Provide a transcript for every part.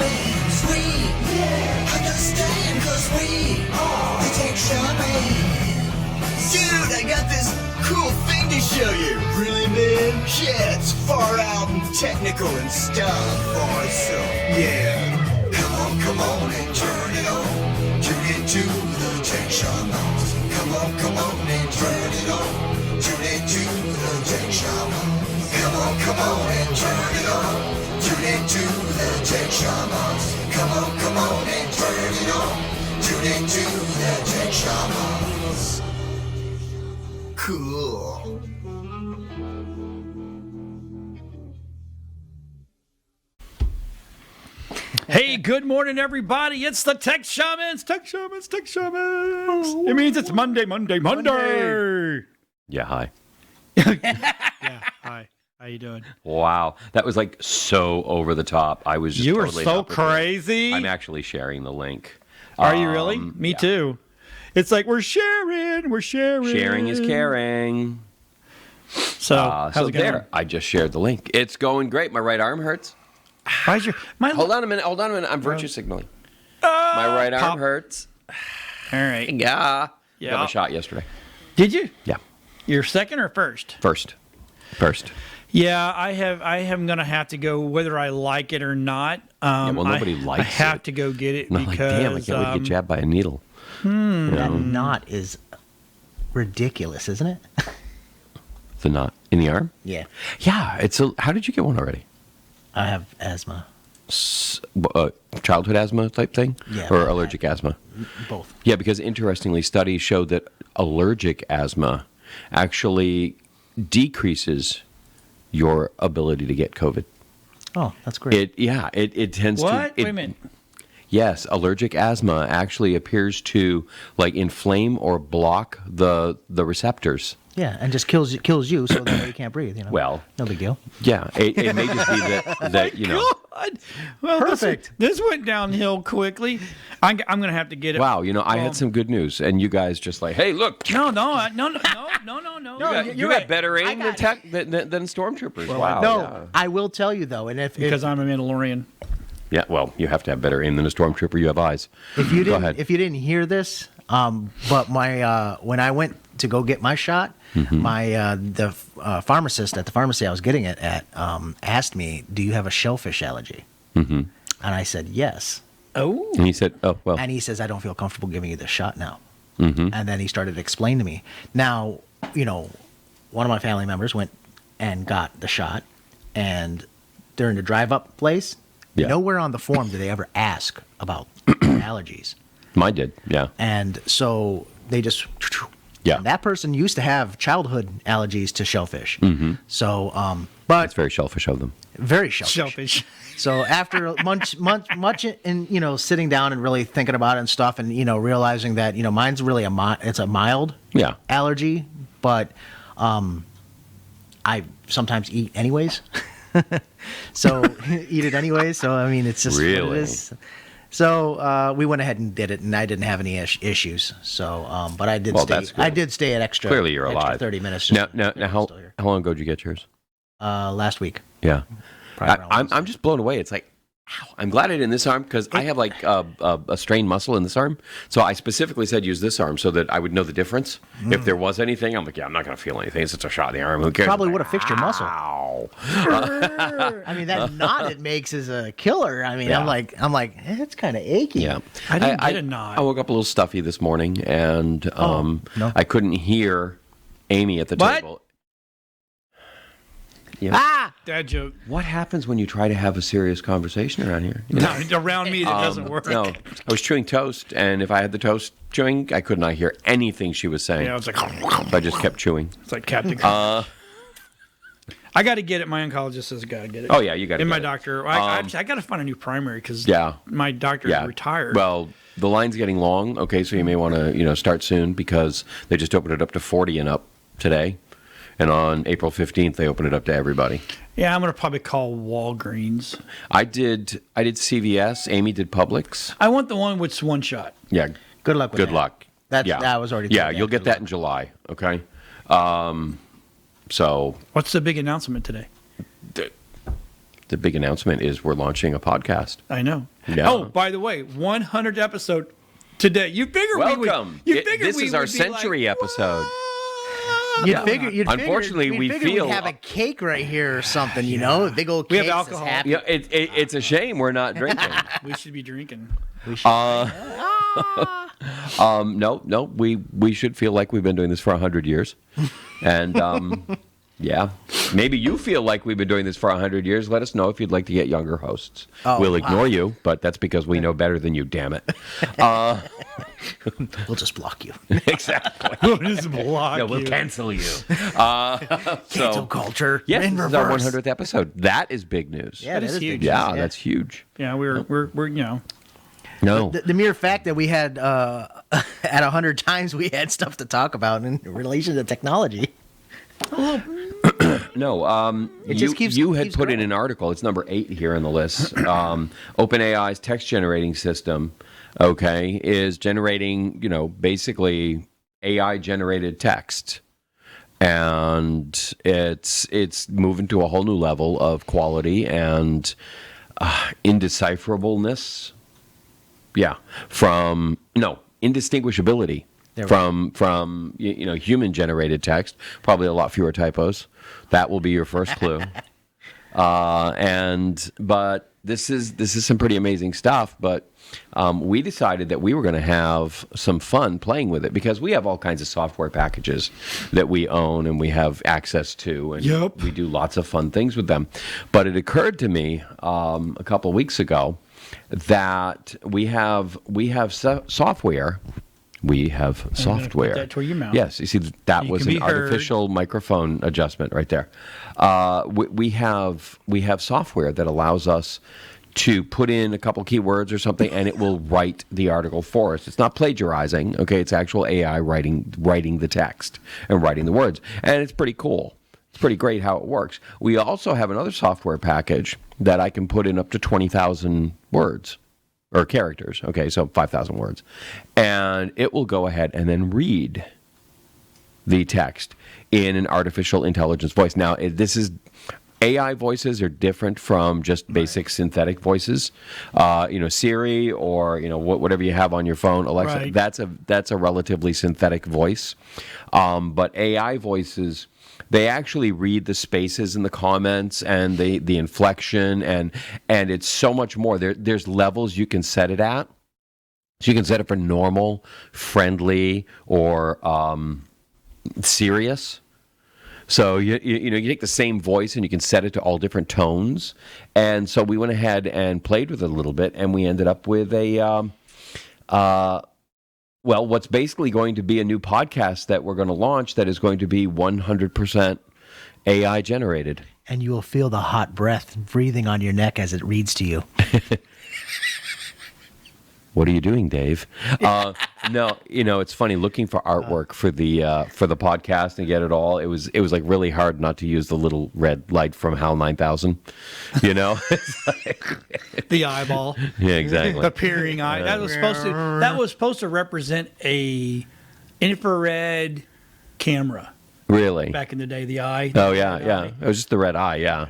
Shamans, we understand, cause we are the Tech Shamans. Dude, I got this cool thing to show you. Really, man? Yeah, it's far out and technical and stuff. Awesome. Yeah. Come on and turn it on. Tune into the Tech Shamans. Come on and turn it on. Tune into the Tech Shamans. Come on and turn it on. Tune into the Tech Shamans. Come on and turn it on. Tune into the Tech Shamans. Cool. Hey, good morning, everybody. It's the Tech Shamans. Tech Shamans. It means it's Monday. Yeah, hi. Yeah, hi. How you doing? Wow, that was like so over the top. I was just You were totally so not prepared. crazy. I'm actually sharing the link. Are you really? Me yeah. too. It's like we're sharing. Sharing is caring. So, how's so it going? there, I just shared the link. It's going great. My right arm hurts. Why's your Hold on a minute. I'm virtue signaling. My right arm hurts. All right. Yeah. Got my shot yesterday. Did you? Yeah. You're second or first? First. Yeah, I am gonna have to go whether I like it or not. Well, nobody likes it. I have to go get it And I'm because like, damn, I can't wait to get jabbed by a needle. That knot is ridiculous, isn't it? The knot in the arm? Yeah. Yeah. How did you get one already? I have asthma. Childhood asthma type thing? Yeah. Or allergic asthma? Both. Yeah, because interestingly, studies show that allergic asthma actually decreases your ability to get COVID. Oh, that's great. It tends to. what? Wait a minute. Yes, allergic asthma actually appears to like inflame or block the receptors. Yeah, and just kills you so that you can't breathe, Well, no big deal. Yeah, it may just be that you know. God. Well, Perfect. This went downhill quickly. I'm going to have to get it. Wow, I had some good news, and you guys just like, hey, look. No. You got better aim than stormtroopers. Wow. No, yeah. I will tell you though, and Because I'm a Mandalorian. Yeah, well, you have to have better aim than a stormtrooper. You have eyes. if you Go didn't ahead. if you didn't hear this, but my when I went to go get my shot, my the pharmacist at the pharmacy I was getting it at asked me, "Do you have a shellfish allergy?" And I said yes. Oh. And he said, oh, well. And he says, "I don't feel comfortable giving you this shot now." And then he started to explain to me. Now, one of my family members went and got the shot, and during the drive-up place, Yeah. nowhere on the form did they ever ask about allergies. Mine did, yeah. And so they just... Yeah. And that person used to have childhood allergies to shellfish. So, but... It's very shellfish of them. Very shellfish. Shellfish. So after much in sitting down and really thinking about it and stuff, and realizing that mine's really it's a mild Yeah. allergy, but I sometimes eat anyways. So eat it anyways. So I mean, it's just what Really? it is. So we went ahead and did it, and I didn't have any issues. So, but I did Well, stay. that's good. I did stay at extra. Clearly you're extra alive. 30 minutes. Now, just how still here. long ago did you get yours? Last week. Yeah. Probably around I'm Wednesday. just blown away. It's like, ow, I'm glad I did in this arm because I have like a strained muscle in this arm. So I specifically said use this arm so that I would know the difference. If there was anything, I'm like, yeah, I'm not going to feel anything. It's just a shot in the arm. Who cares? Probably would have fixed your muscle. Ow. I mean, that knot it makes is a killer. I mean, Yeah. I'm like, it's kind of achy. Yeah. I didn't get a knot. I woke up a little stuffy this morning and no. I couldn't hear Amy at the What? table. Yeah. Ah! Dad joke. What happens when you try to have a serious conversation around here? You know? No, around me, that doesn't work. No, I was chewing toast, and if I had the toast chewing, I could not hear anything she was saying. Yeah, it's like, So I just kept chewing. it's like Captain Cook. I got to get it. My oncologist says I got to get it. Oh, yeah, you got to And my get it. doctor. I got to find a new primary because Yeah. my doctor is retired. Well, the line's getting long. Okay, so you may want to start soon because they just opened it up to 40 and up today, and on April 15th they open it up to everybody. Yeah, I'm going to probably call Walgreens. I did CVS. Amy did Publix. I want the one with one shot. Yeah. Good luck with Good that. luck. That was already. Yeah, told, you'll get good that luck. in July. Okay. So What's the big announcement today? the big announcement is we're launching a podcast. I know. Yeah. Oh, by the way, 100th episode today. You figure Welcome. we would. This is our century episode. You'd figure. Unfortunately, we feel- we'd have a cake right here or something. You know, a big old We cake. have alcohol. Happy. Yeah, it's a shame we're not drinking. We should be drinking. We should. No, we should feel like we've been doing this for 100 years, and yeah, maybe you feel like we've been doing this for 100 years. Let us know if you'd like to get younger hosts. We'll ignore you, but that's because we know better than you. Damn it. We'll just block you. Exactly. We'll just block No, we'll you. cancel you. Cancel culture. Yes, in this is our reverse. 100th episode. That is big news. Yeah, That that is is huge. big Yeah, news, that's huge. Yeah, we're you know. No. The mere fact that we had at 100 times we had stuff to talk about in relation to technology. No, It just keeps- you had keeps put in growing. an article. It's number 8 here on the list. OpenAI's text generating system, okay, is generating, basically AI generated text, and it's moving to a whole new level of quality and indecipherableness. Yeah, indistinguishability. There we From human generated text, probably a lot fewer typos. That will be your first clue. But this is some pretty amazing stuff. But we decided that we were going to have some fun playing with it because we have all kinds of software packages that we own and we have access to, and Yep. we do lots of fun things with them. But it occurred to me a couple of weeks ago that we have software. We have software. put that toward your mouth. Yes, you see that You was can an be heard. artificial microphone adjustment right there. We have software that allows us to put in a couple keywords or something, and it will write the article for us. It's not plagiarizing, okay? It's actual AI writing the text and writing the words, and it's pretty cool. It's pretty great how it works. We also have another software package that I can put in up to 20,000 words. Or characters, okay, so 5,000 words. And it will go ahead and then read the text in an artificial intelligence voice. Now, AI voices are different from just basic synthetic voices. Siri or whatever you have on your phone, Alexa. Right. That's a relatively synthetic voice. But AI voices, they actually read the spaces in the comments and the inflection and it's so much more. There's levels you can set it at. So you can set it for normal, friendly, or serious. So you take the same voice and you can set it to all different tones. And so we went ahead and played with it a little bit, and we ended up with what's basically going to be a new podcast that we're going to launch that is going to be 100% AI generated. And you will feel the hot breath breathing on your neck as it reads to you. What are you doing, Dave? No, it's funny looking for artwork for the podcast and get it all. It was like really hard not to use the little red light from HAL 9000. The eyeball. Yeah, exactly. The peering eye. That was supposed to represent a infrared camera Really? back in the day. The eye. Oh yeah. It was just the red eye. Yeah.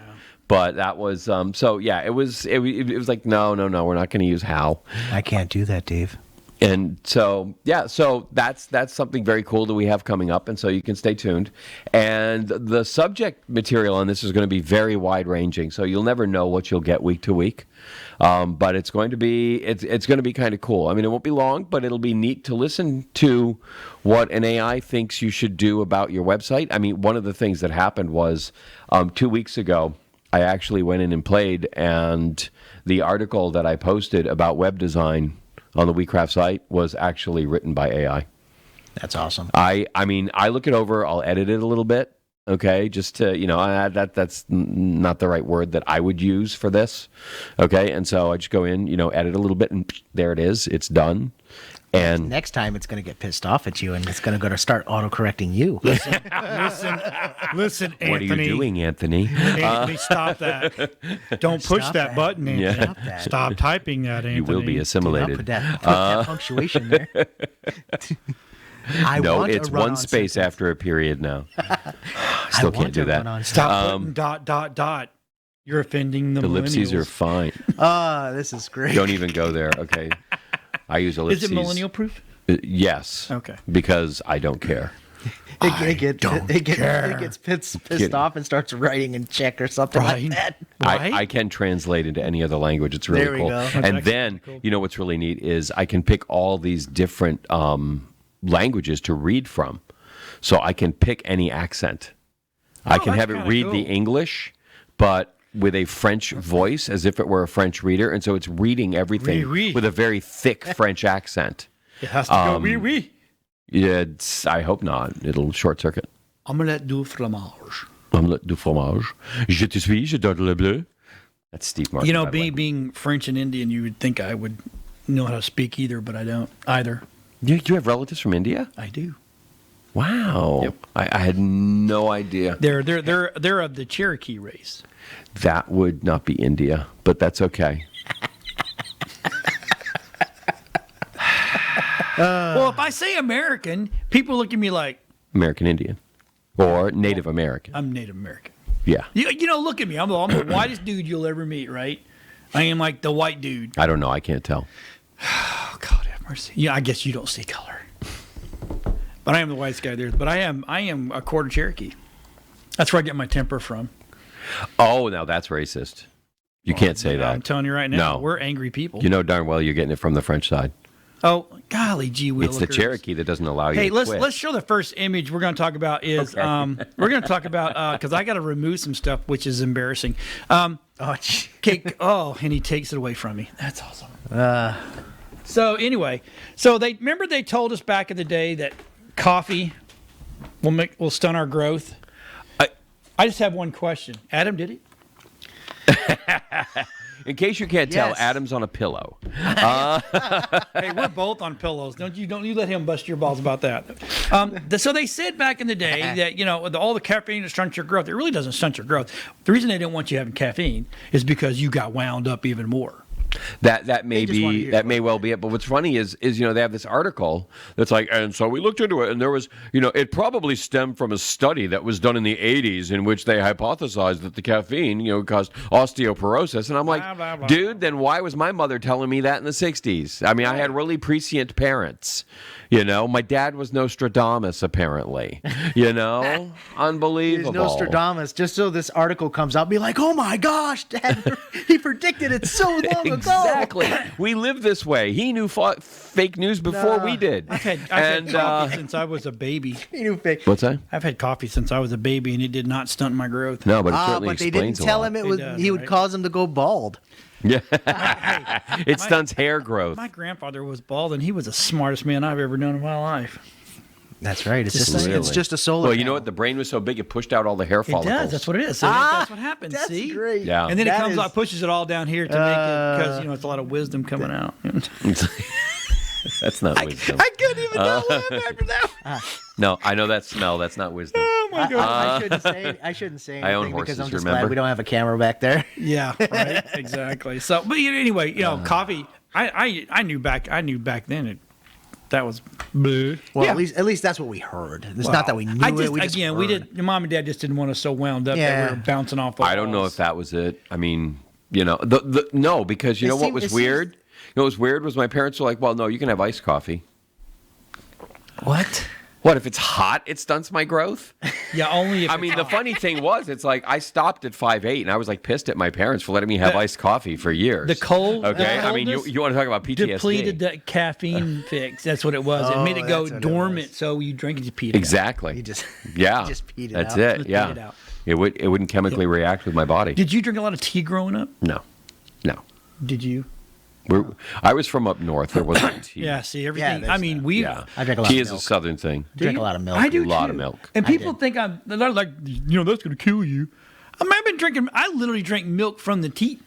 But that was it was like no, we're not going to use HAL. I can't do that, Dave. And so that's something very cool that we have coming up, and so you can stay tuned. And the subject material on this is going to be very wide ranging, so you'll never know what you'll get week to week. But it's going to be kind of cool. I mean, it won't be long, but it'll be neat to listen to what an AI thinks you should do about your website. I mean, one of the things that happened was 2 weeks ago, I actually went in and played, and the article that I posted about web design on the WeCraft site was actually written by AI. That's awesome. I mean, I look it over, I'll edit it a little bit, okay, just to, that's not the right word that I would use for this, okay, and so I just go in, edit a little bit, and there it is, it's done. And Next time it's going to get pissed off at you and it's going to start autocorrecting you. Listen, Anthony. what are you doing, Anthony? Anthony, stop that. Don't push Stop that that. button, Anthony. Yeah. Stop that. Stop typing that, Anthony. You will be Do not assimilated. put that punctuation there. I No, want a it's one run-on space sentence. after a period now. I Still want can't do a that. run-on Stop Um, putting ... You're offending the Ellipses are millennials. fine. This is great. Don't even go there. Okay. I use ellipses. Is it millennial proof? Yes. Okay. Because I don't care. It gets pissed off and starts writing in Czech or something Right. like that. Right? I can translate into any other language. It's really There we cool. go. And actually then, pretty cool. you know what's really neat is I can pick all these different languages to read from. So I can pick any accent. I can that's have it kinda read cool. the English, but with a French voice as if it were a French reader. And so it's reading everything Oui, oui. with a very thick French accent. It has to go oui, oui. Yeah, I hope not. It'll short circuit. Omelette du fromage. Omelette du fromage. Je te suis, je donne le bleu. That's Steve Martin. You know, by the way. being French and Indian, you would think I would know how to speak either, but I don't either. You have relatives from India? I do. Wow. Yep. I had no idea. They're of the Cherokee race. That would not be India, but that's okay. Well, if I say American, people look at me like American Indian. Or Native American. I'm Native American. Yeah. You know, look at me. I'm the whitest dude you'll ever meet, right? I am like the white dude. I don't know. I can't tell. Oh, God have mercy. Yeah, I guess you don't see color. But I am the whitest guy there. But I am a quarter Cherokee. That's where I get my temper from. Oh, now that's racist. You can't say that. I'm telling you right now, No. we're angry people. You know darn well you're getting it from the French side. Oh, golly gee willikers. It's the Cherokee that doesn't allow you Hey, to let's quit. show the first image we're going to talk about is we're going to talk about because I got to remove some stuff which is embarrassing. Cake. Oh, and he takes it away from me. That's awesome. So anyway, they told us back in the day that coffee will stunt our growth. I just have one question. Adam, did it? In case you can't tell, Yes. Adam's on a pillow. Hey, we're both on pillows. Don't you let him bust your balls about that. So they said back in the day that, you know, all the caffeine stunts your growth. It really doesn't stunt your growth. The reason they didn't want you having caffeine is because you got wound up even more. That may just wanna be hear that may well be it. But what's funny is you know they have this article that's like, and so we looked into it, and there was, you know, it probably stemmed from a study that was done in the 80s in which they hypothesized that the caffeine, you know, caused osteoporosis. And I'm like, Blah, blah, blah. dude, then why was my mother telling me that in the 60s? I mean, I had really prescient parents. You know, my dad was Nostradamus, apparently. You know, unbelievable. There's Nostradamus, just so this article comes out, be like, oh my gosh, Dad, he predicted it so long ago. Exactly. We live this way. He knew fake news before we did. I've had coffee since I was a baby. He knew fake. What's that? I've had coffee since I was a baby, and it did not stunt my growth. No, but it certainly But they explains didn't tell a lot. him it It was does, he would right? cause him to go bald. Yeah. It stunts hair growth. My grandfather was bald, and he was the smartest man I've ever known in my life. That's right. It's Just just saying. it's just a solar. Well, you know what? The brain was so big it pushed out all the hair It follicles. does. That's what it is. So that's what happens. That's See? great. Yeah. And then it That comes is- out, pushes it all down here to make it because you know it's a lot of wisdom coming out. That's not wisdom. I couldn't even laugh after that. No, I know that smell. That's not wisdom. Oh my god. I shouldn't say anything I own because horses, I'm just remember? glad we don't have a camera back there. Yeah. Right. Exactly. So, but anyway, you know, coffee. I knew back then that was bleh. Well, Yeah. at least that's what we heard. It's not that we knew it. We just we heard. did. Mom and Dad just didn't want us so wound up that Yeah. we were bouncing off the walls. I don't know if that was it. I mean, you know, no, because you It know what seemed- was it seems- weird? You know what was weird was my parents were like, well, no, you can have iced coffee. What? What, if it's hot, it stunts my growth? Yeah, only if I mean, the funny thing was, it's like I stopped at 5'8", and I was like pissed at my parents for letting me have iced coffee for years. the cold. Okay, the I mean, coldness you want to talk about PTSD? depleted that caffeine fix. That's what it was. It made it go that's what it dormant, was. so you drink it, you peed it out. Exactly. You just Yeah. you just peed it That's out. it. Just Yeah. peed it out. It wouldn't chemically react with my body. Did you drink a lot of tea growing up? No. Did you? I was from up north. There wasn't tea. Yeah. See everything. there's I mean, we. Yeah. I drank a lot Tea of is a milk. southern thing. Drink a lot of milk. I do A lot too. of milk. And I people did. think they're like, you know, that's going to kill you. I mean, I've been drinking. I literally drank milk from the teat.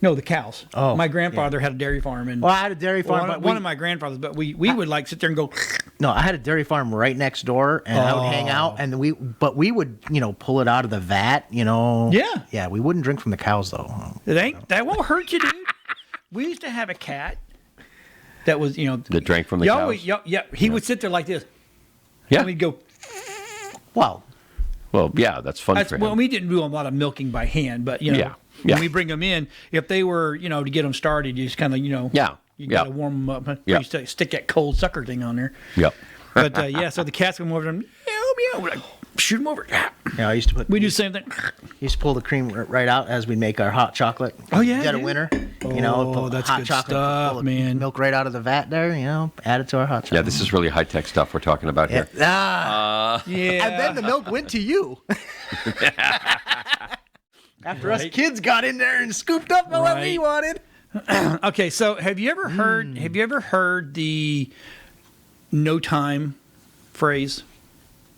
No, the cows. Oh, my grandfather had a dairy farm, and Well, I had a dairy farm, but one of my grandfathers. But we would like sit there and go. No, I had a dairy farm right next door, and I would hang out, and we would, you know, pull it out of the vat, you know. Yeah. Yeah, we wouldn't drink from the cows though. That won't hurt you, dude. We used to have a cat that was, you know, That drank from the he cows? always- yeah, he would sit there like this. Yeah. And we'd go. Well, Well, yeah, that's fun for him. Well, we didn't do a lot of milking by hand, but Yeah. when we bring them in, if they were, to get them started, you just kind of, you got to warm them up. Yeah. You stick that cold sucker thing on there. Yep. But so the cats come over and meow, meow, shoot them over. Yeah, I used to We do the same thing. used to pull the cream right out as we make our hot chocolate. Oh, yeah, Dead of dude. winter. Oh, that's hot good chocolate, stuff, pull the man. Milk right out of the vat there. Add it to our hot chocolate. Yeah, this is really high-tech stuff we're talking about here. Yeah. Yeah. And then the milk went to you. After us kids got in there and scooped up what we Right. wanted. Okay, so have you ever heard the no time phrase?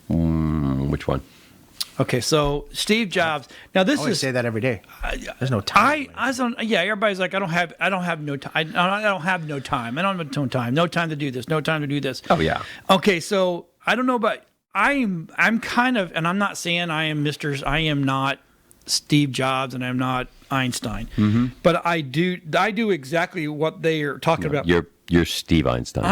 Which one? Okay, so Steve Jobs. Now I this always is say that every day. There's no time. everybody's like, I don't have no time. I don't have no time. I don't have no time. No time to do this. No time to do this. Oh, yeah. Okay, so I don't know about I'm kind of, and I'm not saying I am not Steve Jobs and I'm not Einstein, but I do exactly what they are talking about. You're Steve Einstein.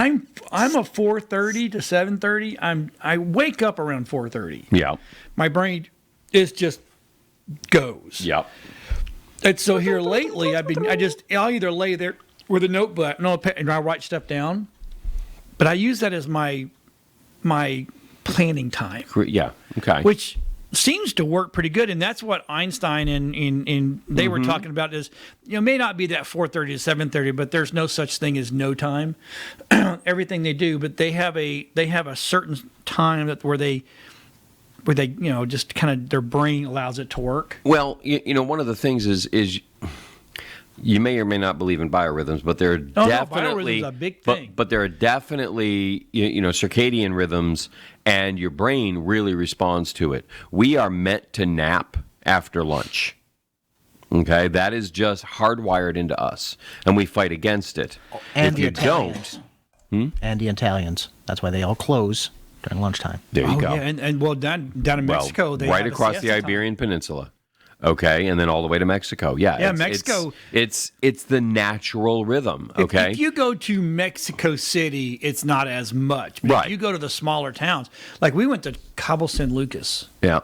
I'm a 4:30 to 7:30. I wake up around 4:30. Yeah. My brain is just goes. Yeah. And so here lately, I'll either lay there with a notebook and I write stuff down, but I use that as my planning time, Yeah. Okay. which seems to work pretty good. And that's what Einstein and they were talking about is, may not be that 4:30 to 7:30, but there's no such thing as no time. Everything they do, but they have a certain time where they just kind of their brain allows it to work. Well, one of the things is you may or may not believe in biorhythms, but there are definitely biorhythms are a big thing. But there are definitely circadian rhythms, and your brain really responds to it. We are meant to nap after lunch. Okay, that is just hardwired into us, and we fight against it. And if the you Italians. And the Italians. That's why they all close during lunchtime. there you go. Yeah, and well down in Mexico, they right have a across the siesta time. Iberian Peninsula. Okay, and then all the way to Mexico. Yeah, Mexico. It's the natural rhythm. Okay, If you go to Mexico City, it's not as much. But Right. if you go to the smaller towns, like we went to Cabo San Lucas, yeah,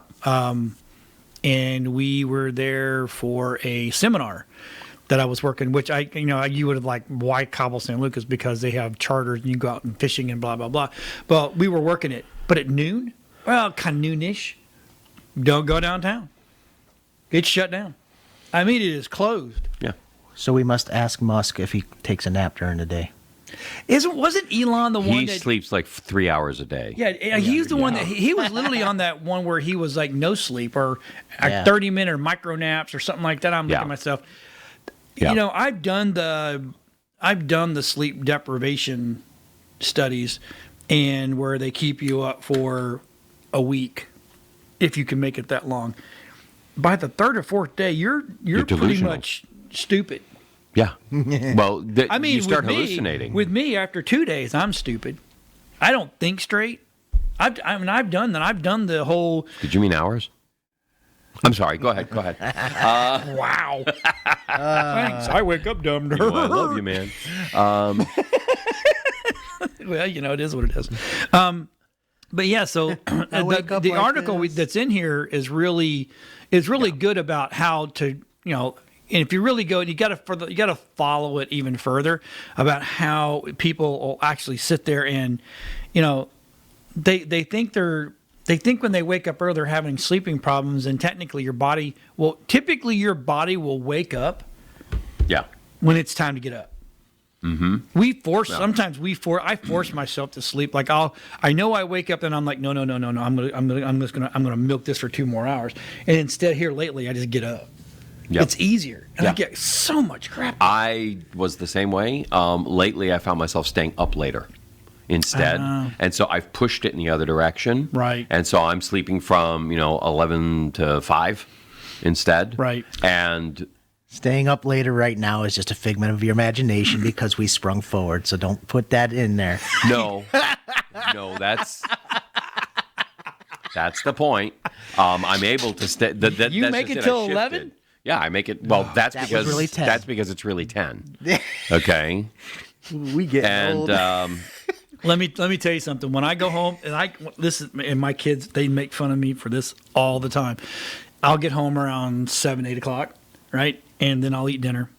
and we were there for a seminar that I was working, which you would have like, why Cabo San Lucas? Because they have charters and you go out and fishing and blah, blah, blah. But we were working it. But at noon, kind of noonish, don't go downtown. It's shut down. I mean, it is closed. yeah. So we must ask Musk if he takes a nap during the day. Wasn't Elon the one He that sleeps like 3 hours a day. Yeah, he's the one that he was literally on that one where he was like no sleep or Yeah. 30-minute micro naps or something like that. I'm looking Yeah. at myself. Yeah. I've done the sleep deprivation studies, and where they keep you up for a week if you can make it that long. By the third or fourth day, you're pretty delusional. much stupid. Yeah. Well, I mean, you start with me, hallucinating. With me, after 2 days, I'm stupid. I don't think straight. I've done that. I've done the whole. Did you mean hours? I'm sorry. Go ahead. Wow. Thanks. I wake up dumb. I love you, man. Well, it is what it is. But yeah, so wake up the like article this. that's in here is really good about how to and if you really go, you got to follow it even further about how people will actually sit there and they think when they wake up early they're having sleeping problems, and technically your body will wake up Yeah. when it's time to get up. Mm-hmm. I force myself to sleep. Like I know I wake up and I'm like, no. I'm gonna milk this for 2 more hours. And instead here lately, I just get up. Yep. It's easier. And I Yeah. get so much crap. I was the same way. Lately, I found myself staying up later instead. And so I've pushed it in the other direction. Right. And so I'm sleeping from, 11 to 5 instead. Right. And Staying up later right now is just a figment of your imagination because we sprung forward. So don't put that in there. no, that's the point. I'm able to stay. You make it till 11? Yeah, I make it. Well, that's That was because really 10. that's because it's really 10. Okay. We get And old. Let me tell you something. When I go home, and my kids, they make fun of me for this all the time. I'll get home around 7, 8 o'clock, right? And then I'll eat dinner.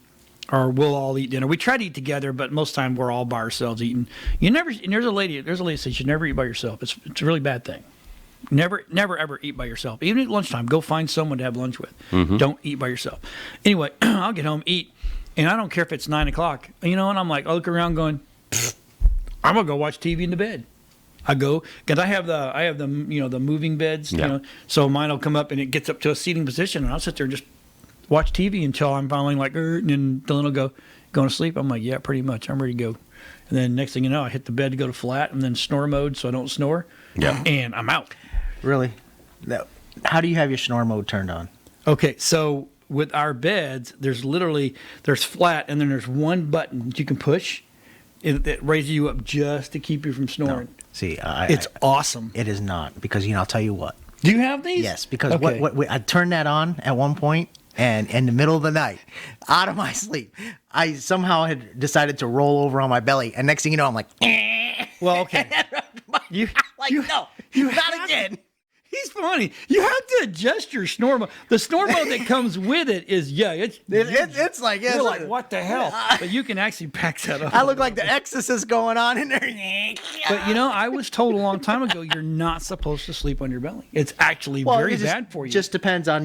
Or we'll all eat dinner. We try to eat together, but most of the time we're all by ourselves eating. And there's a lady that says you should never eat by yourself. It's a really bad thing. Never, ever eat by yourself. Even at lunchtime, go find someone to have lunch with. Mm-hmm. Don't eat by yourself. Anyway, I'll get home, eat, and I don't care if it's 9 o'clock. And I look around going, I'm gonna go watch TV in the bed. I go because I have the the moving beds. Yeah. So mine will come up and it gets up to a seating position, and I'll sit there and just watch TV until I'm finally like, and then Dylan will going to sleep. I'm like, yeah, pretty much. I'm ready to go. And then next thing you know, I hit the bed to go to flat and then snore mode so I don't snore. Yeah. And I'm out. Really? Now, how do you have your snore mode turned on? Okay, so with our beds, there's flat and then there's one button you can push that raises you up just to keep you from snoring. No. See, it's awesome. It is not because I'll tell you what. Do you have these? Yes, because okay. what I turned that on at one point. And in the middle of the night, out of my sleep, I somehow had decided to roll over on my belly. And next thing you know, I'm like, well, okay. No, not again. He's funny. You have to adjust your snore mode. The snore mode that comes with it is, it's like, you're like, what the hell? But you can actually pack that up. I look like the Exorcist going on in there. But I was told a long time ago, you're not supposed to sleep on your belly. It's actually very bad for you. Just depends on,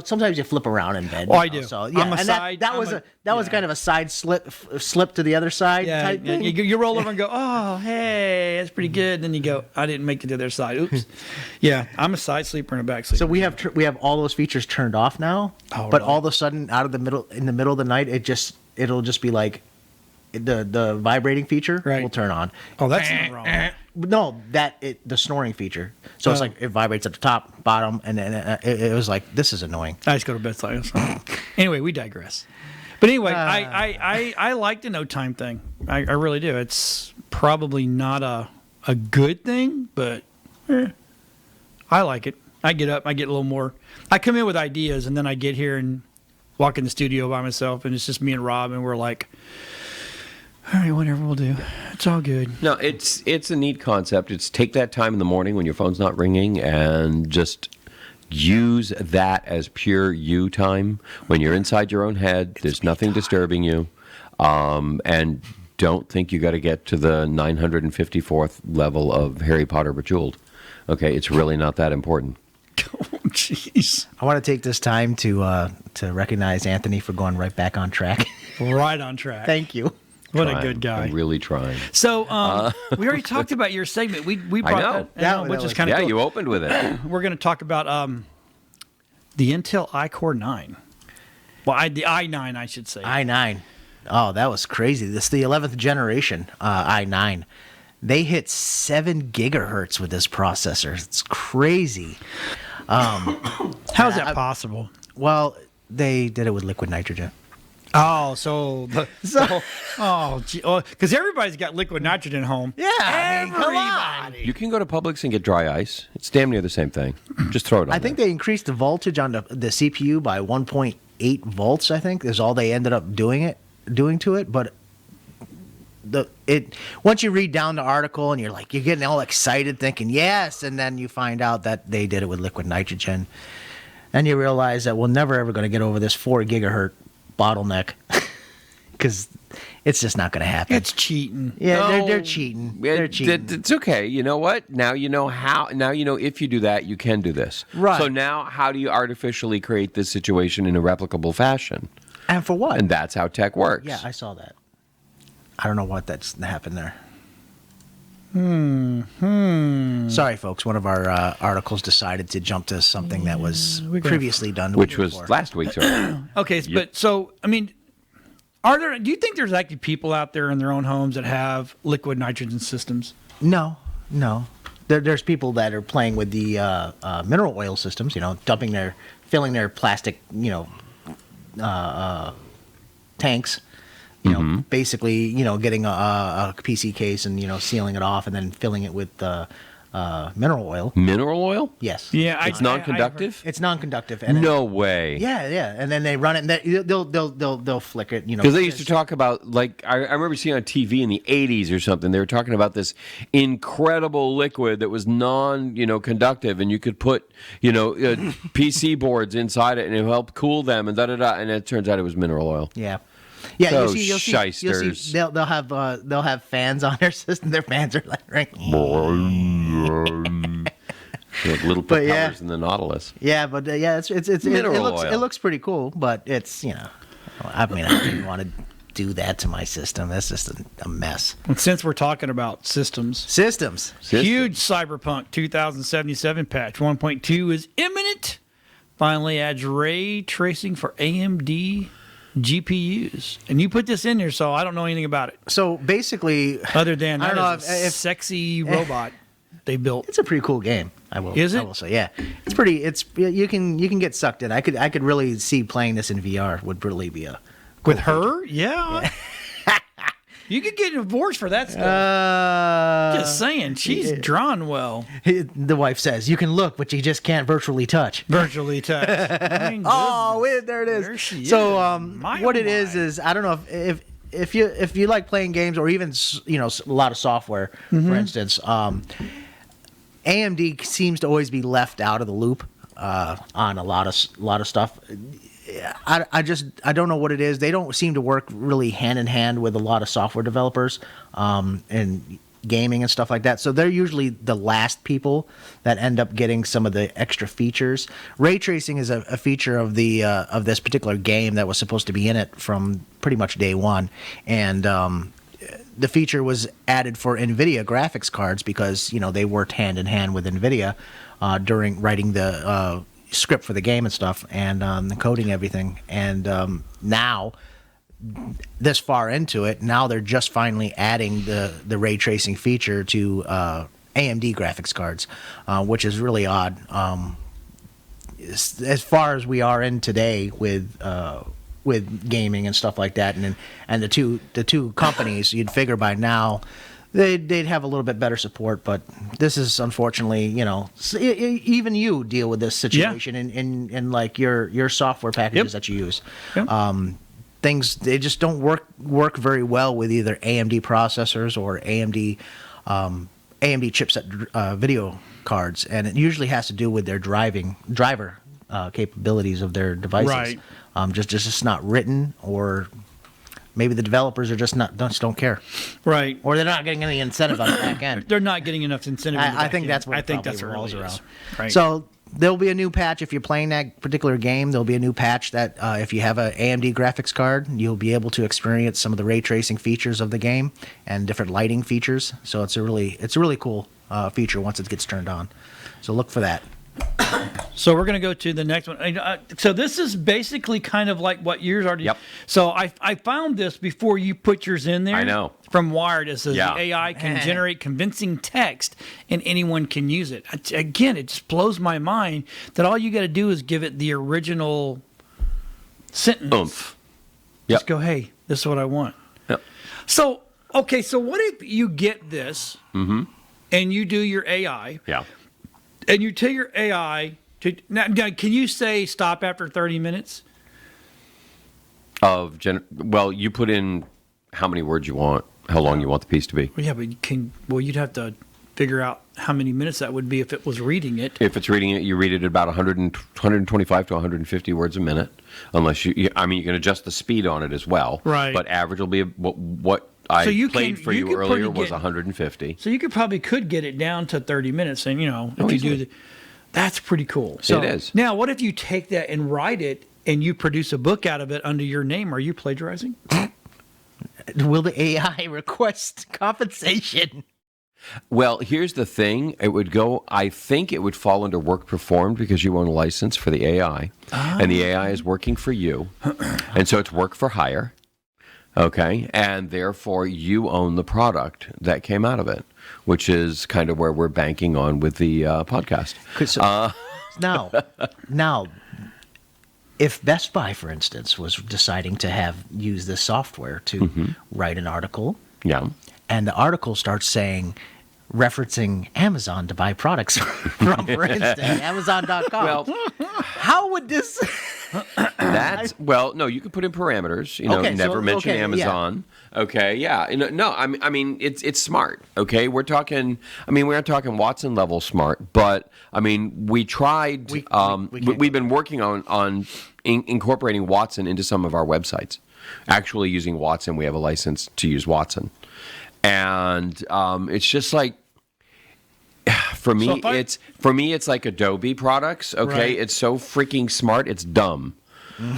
sometimes you flip around in bed. Oh, I do. So, yeah, I'm a and side. that was kind of a side slip to the other side type thing. You roll over and go, oh, hey, that's pretty good. Then you go, I didn't make it to the other side. Oops. Yeah, I'm a side sleeper and a back sleeper. So we have all those features turned off now. Oh, but really? all of a sudden, in the middle of the night, it'll just be like the vibrating feature will turn on. Oh, that's not wrong. No, the snoring feature. So it's like it vibrates at the top, bottom, and then it was like, this is annoying. I just go to bed silent. Anyway, we digress. But anyway, I like the no time thing. I really do. It's probably not a good thing, but I like it. I get up, I get a little more. I come in with ideas, and then I get here and walk in the studio by myself, and it's just me and Rob, and we're like, all right, whatever, we'll do. It's all good. No, it's a neat concept. It's take that time in the morning when your phone's not ringing and just use that as pure you time. When you're inside your own head, there's nothing disturbing you. And don't think you got to get to the 954th level of Harry Potter Bejeweled. Okay, it's really not that important. Oh, jeez. I want to take this time to recognize Anthony for going right back on track. Right on track. Thank you. What a good guy. I'm really trying. So we already talked about your segment. We brought that, which is kind of cool. You opened with it. We're going to talk about the Intel iCore 9. Well, the i9, I should say. i9. Oh, that was crazy. This is the 11th generation i9. They hit 7 gigahertz with this processor. It's crazy. How's that possible? Well, they did it with liquid nitrogen. Oh, because everybody's got liquid nitrogen at home. Yeah, come on. You can go to Publix and get dry ice. It's damn near the same thing. Just throw it on I think they increased the voltage on the CPU by 1.8 volts, I think, is all they ended up doing to it. But once you read down the article and you're getting all excited thinking, yes, and then you find out that they did it with liquid nitrogen. And you realize that we're never ever going to get over this 4 gigahertz bottleneck because it's just not going to happen. It's cheating. Yeah, they're cheating. They're cheating. It's okay. You know what? Now you know how. Now you know if you do that, you can do this. Right. So now, how do you artificially create this situation in a replicable fashion? And for what? And that's how tech works. Yeah, I saw that. I don't know what that's happened there. Sorry, folks. One of our articles decided to jump to something that was previously done, which was last week's article. Okay, but so I mean, do you think there's actually people out there in their own homes that have liquid nitrogen systems? No. There's people that are playing with the mineral oil systems. Filling their plastic, tanks. Basically, getting a PC case and sealing it off, and then filling it with mineral oil. Mineral oil? Yes. Yeah, It's non-conductive? It's non-conductive. And No way. yeah, and then they run it, and they'll flick it. Because they used to talk about, like, I remember seeing on TV in the 80s or something, they were talking about this incredible liquid that was conductive, and you could put, PC boards inside it, and it helped cool them, and da-da-da, and it turns out it was mineral oil. Yeah. Yeah, Those you'll shysters. see they'll have fans on their system. Their fans are like ringing. Like little But propellers in the Nautilus. Yeah, but it Mineral looks oil. it looks pretty cool, but it's I mean, I didn't want to do that to my system. That's just a mess. And since we're talking about systems, Systems. huge Cyberpunk 2077 patch 1.2 is imminent. Finally adds ray tracing for AMD GPUs. And you put this in there, so I don't know anything about it. So basically, Other than I don't that know is a sexy robot they built. it's a pretty cool game. I will. Is it? I will say, yeah. It's pretty. It's you can get sucked in. I could really see playing this in VR would really be a With her? Yeah. You could get divorced for that stuff. Just saying. She's drawn well. The wife says you can look, but you just can't virtually touch. Virtually touch. I mean, Oh, goodness. wait, there it is. There she So, is. My, what oh it is my. I don't know if you like playing games or even a lot of software, for instance. AMD seems to always be left out of the loop on a lot of stuff. I don't know what it is. They don't seem to work really hand in hand with a lot of software developers and gaming and stuff like that. So they're usually the last people that end up getting some of the extra features. Ray tracing is a feature of the of this particular game that was supposed to be in it from pretty much day one, and the feature was added for NVIDIA graphics cards because they worked hand in hand with NVIDIA during writing the script for the game and stuff, and coding everything. And now, this far into it, now they're just finally adding the ray tracing feature to AMD graphics cards, which is really odd. As far as we are in today with gaming and stuff like that, and the two companies, you'd figure by now they'd have a little bit better support, but this is unfortunately, even you deal with this situation in like your software packages that you use. Yep. Things, they just don't work very well with either AMD processors or AMD chipset video cards, and it usually has to do with their driver capabilities of their devices. Right. Just not written, or maybe the developers are just don't care, Right. or they're not getting any incentive on the back end. They're not getting enough incentive. in the I back think end. that's what I it think probably that's what it rolls really around. is. Right. So there'll be a new patch if you're playing that particular game. There'll be a new patch that if you have an AMD graphics card, you'll be able to experience some of the ray tracing features of the game and different lighting features. So it's a really cool feature once it gets turned on. So look for that. So we're going to go to the next one. So this is basically kind of like what yours already. Yep. So I found this before you put yours in there. I know. From Wired, it says Yeah. the AI can generate convincing text and anyone can use it. Again, it just blows my mind that all you got to do is give it the original sentence. Oomph. Just Yep. go, hey, this is what I want. Yep. So, okay, so what if you get this and you do your AI Yeah. and you tell your AI to now can you say stop after 30 minutes? Well, you put in how many words you want, how long you want the piece to be. Well, yeah, but you'd have to figure out how many minutes that would be if it was reading it. If it's reading it, you read it about 125 to 150 words a minute, unless you can adjust the speed on it as well. Right. But average will be what I So you played can- for you you could earlier probably was get- 150. So you could get it down to 30 minutes and if you do that's pretty cool. So It is. Now, what if you take that and write it and you produce a book out of it under your name? Are you plagiarizing? Will the AI request compensation? Well, here's the thing. I think it would fall under work performed because you own a license for the AI. And the AI is working for you. And so it's work for hire. Okay. And therefore you own the product that came out of it, which is kind of where we're banking on with the podcast. Now, if Best Buy, for instance, was deciding to use this software to write an article, Yeah. and the article starts saying, referencing Amazon to buy products from, for instance, Amazon.com. Well, how would this? No, you can put in parameters. Okay, never mention yeah. Amazon. Okay, yeah. No, I mean it's smart. Okay, we're talking. I mean, we're not talking Watson level smart, but I mean, we tried. We've been working on incorporating Watson into some of our websites. Actually, using Watson, we have a license to use Watson, and it's just like. For me, it's like Adobe products. Okay, Right. It's so freaking smart. It's dumb.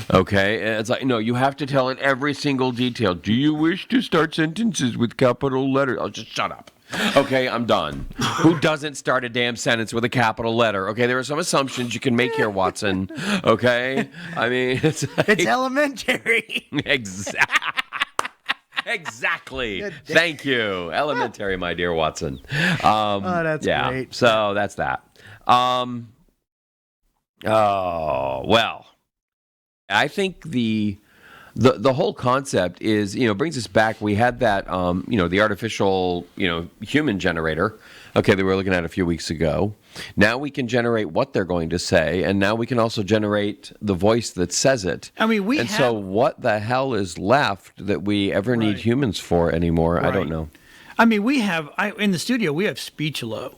Okay, and it's like no, you have to tell it every single detail. Do you wish to start sentences with capital letters? Oh, just shut up. Okay, I'm done. Who doesn't start a damn sentence with a capital letter? Okay, there are some assumptions you can make here, Watson. Okay, I mean it's elementary. Exactly. Thank you. Elementary, my dear Watson. That's great. So that's that. Well, I think the whole concept is, brings us back. We had that, the artificial, human generator, that we were looking at a few weeks ago. Now we can generate what they're going to say, and now we can also generate the voice that says it. I mean, so what the hell is left that we ever need humans for anymore? Right. I don't know. I mean, in the studio, we have Speechello,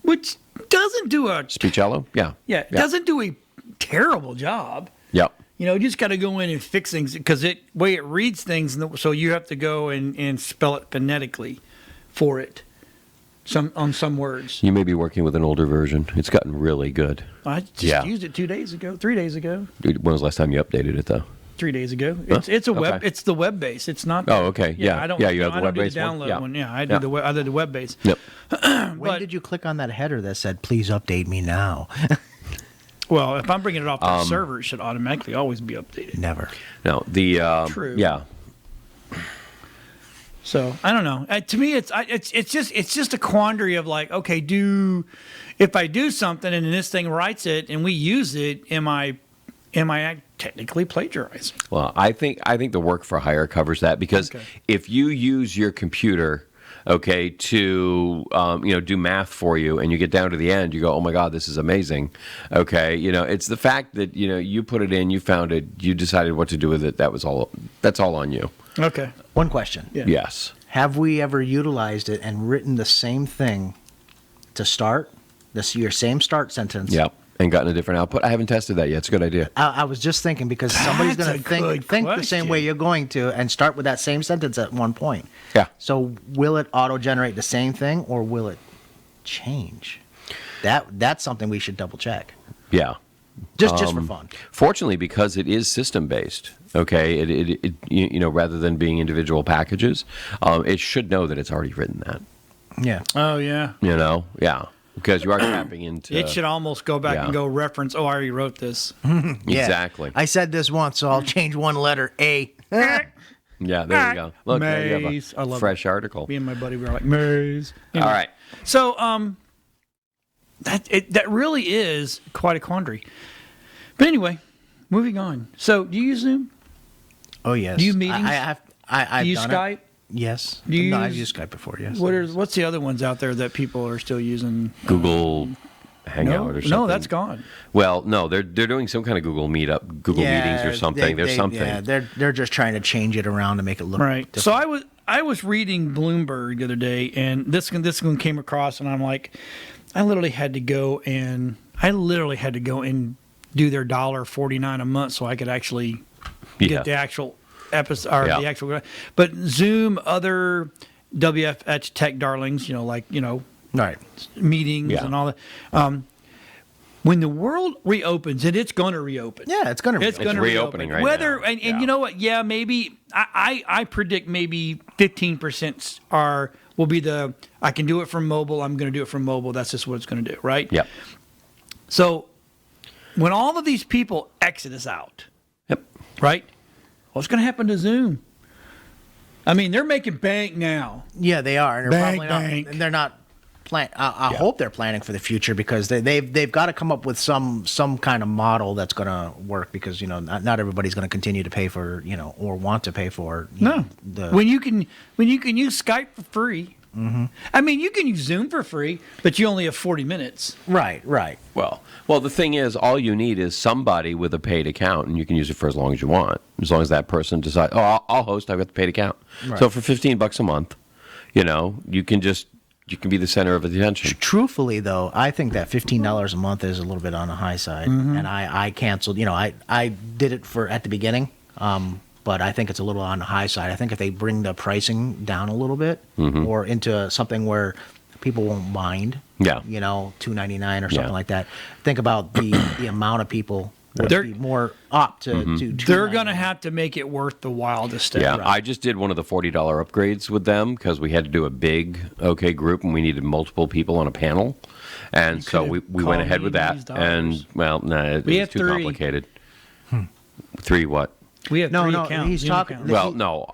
which doesn't do a... Speechello? Yeah. Yeah, it doesn't do a terrible job. Yep. You just got to go in and fix things because way it reads things, so you have to go and spell it phonetically for it. On some words. You may be working with an older version. It's gotten really good. I just used it 3 days ago. Dude, when was the last time you updated it, though? 3 days ago. Huh? It's a web. Okay. It's the web base. It's not. Oh, okay. Yeah. I don't. Yeah, you have the I don't do web-based the one? download Yeah. one. Yeah, I do I did the web base. Yep. When did you click on that header that said, "Please update me now"? Well, if I'm bringing it off the server, it should automatically always be updated. Never. No. True. Yeah. So I don't know. To me, it's just a quandary of like, okay, if I do something and this thing writes it and we use it, am I technically plagiarizing? Well, I think the work for hire covers that because if you use your computer, to do math for you, and you get down to the end, you go, oh my God, this is amazing. Okay, it's the fact that you put it in, you found it, you decided what to do with it. That's all on you. Okay. One question. Yeah. Yes. Have we ever utilized it and written the same thing to start your same start sentence? Yep. And gotten a different output? I haven't tested that yet. It's a good idea. I was just thinking because somebody's going to think the same way you're going to and start with that same sentence at one point. Yeah. So will it auto-generate the same thing or will it change? That's something we should double check. Yeah. Just for fun. Fortunately, because it is system-based, it rather than being individual packages, it should know that it's already written that. Yeah. Oh yeah. Yeah. Because you are tapping into... It should almost go back and go reference, oh, I already wrote this. Yeah. Exactly. I said this once, so I'll change one letter, A. Yeah, there you go. Look, there you Maze. I have a love fresh article. Me and my buddy were like, Maze. All right. So, that really is quite a quandary. But anyway, moving on. So, do you use Zoom? Oh, yes. Do you meetings? I've do you done Skype? It. Yes. Do you I've used Skype before, yes. What's the other ones out there that people are still using? Google Hangout or something. No, that's gone. Well, no, they're doing some kind of Google Meetup, Google Meetings or something. There's something. Yeah, they're just trying to change it around to make it look right. different. So I was reading Bloomberg the other day, and this one came across, and I'm like, I literally had to go and do their $1.49 a month so I could actually get the actual episode or the actual. But Zoom, other WFH tech darlings, right, meetings and all that. When the world reopens, and it's going to reopen. Yeah, it's going to. It's going to reopening reopen. right now. And you know what? Yeah, maybe I predict maybe 15% will be I can do it from mobile. I'm going to do it from mobile. That's just what it's going to do, right? Yep. So when all of these people exit us out, right? What's going to happen to Zoom? I mean, they're making bank now. Yeah, they are. And they're Bank. They're not. I hope they're planning for the future because they've got to come up with some kind of model that's going to work because not everybody's going to continue to pay for or want to pay for when you can use Skype for free I mean, you can use Zoom for free, but you only have 40 minutes. Right. Well, the thing is, all you need is somebody with a paid account, and you can use it for as long as you want, as long as that person decides, I'll host, I've got the paid account. Right. So for $15 a month, you can be the center of attention. Truthfully, though, I think that $15 a month is a little bit on the high side, and I canceled. I did it at the beginning, but I think it's a little on the high side. I think if they bring the pricing down a little bit, or into something where people won't mind, $2.99 or something like that. Think about the amount of people would be more up to. They're going to have to make it worth the while to stay. Yeah, Right. I just did one of the $40 upgrades with them because we had to do a big group and we needed multiple people on a panel, and so we went ahead with that. And it was too complicated. 3 what? We have No, three no, accounts. he's Zoom talking- accounts. Well, no,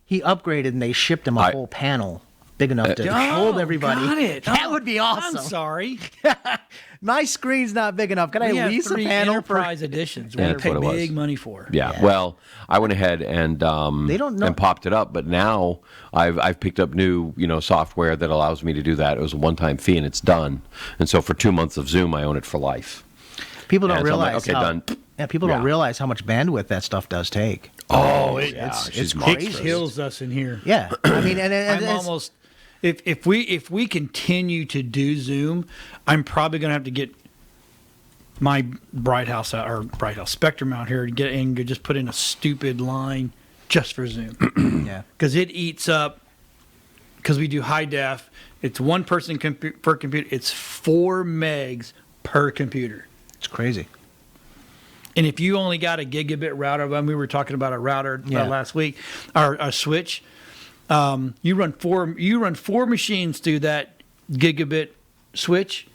He upgraded and they shipped him a whole panel big enough to hold everybody. Got it. That would be awesome. I'm sorry. My screen's not big enough. Can I We have lease a 3 panel enterprise editions. We That's pay what it was. big money for. Yeah. Well, I went ahead and They don't know- and popped it up, but now I've picked up new software that allows me to do that. It was a one-time fee and it's done. And so for 2 months of Zoom, I own it for life. People don't And so I'm like, realize okay, how, done. Yeah, people don't Yeah. realize how much bandwidth that stuff does take. It's it's It crazy. kills us in here. Yeah, I mean, and I'm it's- almost. If we continue to do Zoom, I'm probably going to have to get my Spectrum out here to get and just put in a stupid line just for Zoom. yeah. Because it eats up. Because we do high def, it's one person per computer. It's 4 megs per computer. It's crazy. And if you only got a gigabit router, we were talking about a router last week, or a switch. You run four machines through that gigabit switch,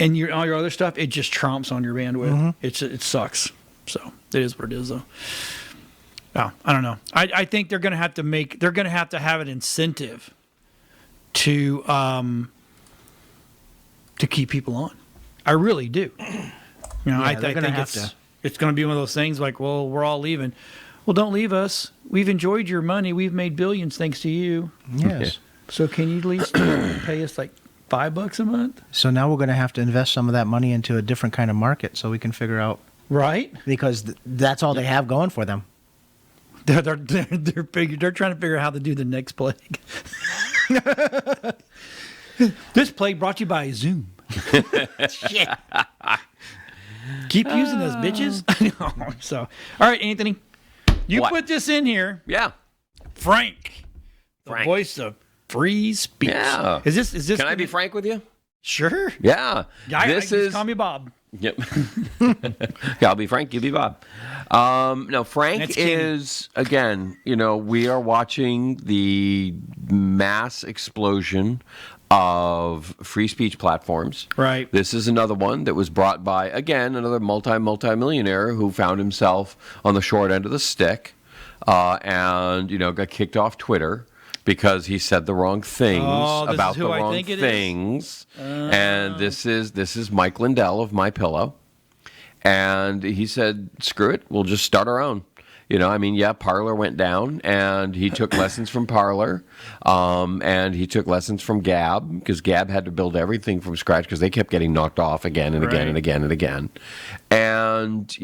and all your other stuff, it just trumps on your bandwidth. It sucks. So it is what it is, though. Oh, I don't know. I think they're going to have to have an incentive to keep people on. I really do. I they're think gonna have to. it's going to be one of those things like, well, we're all leaving. Well, don't leave us. We've enjoyed your money. We've made billions thanks to you. Yes. So can you at least pay us like $5 a month? So now we're going to have to invest some of that money into a different kind of market so we can figure out, Right? because that's all they have going for them. They're trying to figure out how to do the next plague. This plague brought to you by Zoom. Shit. Keep using those bitches. So, all right, Anthony, you What? put this in here. Yeah. Frank, the Frank. voice of free speech. Yeah. Is this? Can I be frank with you? Sure. Yeah. This is. Call me Bob. Yep. Yeah, I'll be Frank. You be Bob. No, Frank That's Kenny. is, again, we are watching the mass explosion of free speech platforms. Right. This is another one that was brought by, again, another multi-millionaire who found himself on the short end of the stick and, got kicked off Twitter because he said the wrong things Oh, this about is who the I wrong think it is? things. And this is Mike Lindell of MyPillow. And he said, screw it, we'll just start our own. Parler went down, and he took lessons from Parler, and he took lessons from Gab, because Gab had to build everything from scratch because they kept getting knocked off again and again Right. and again and again. And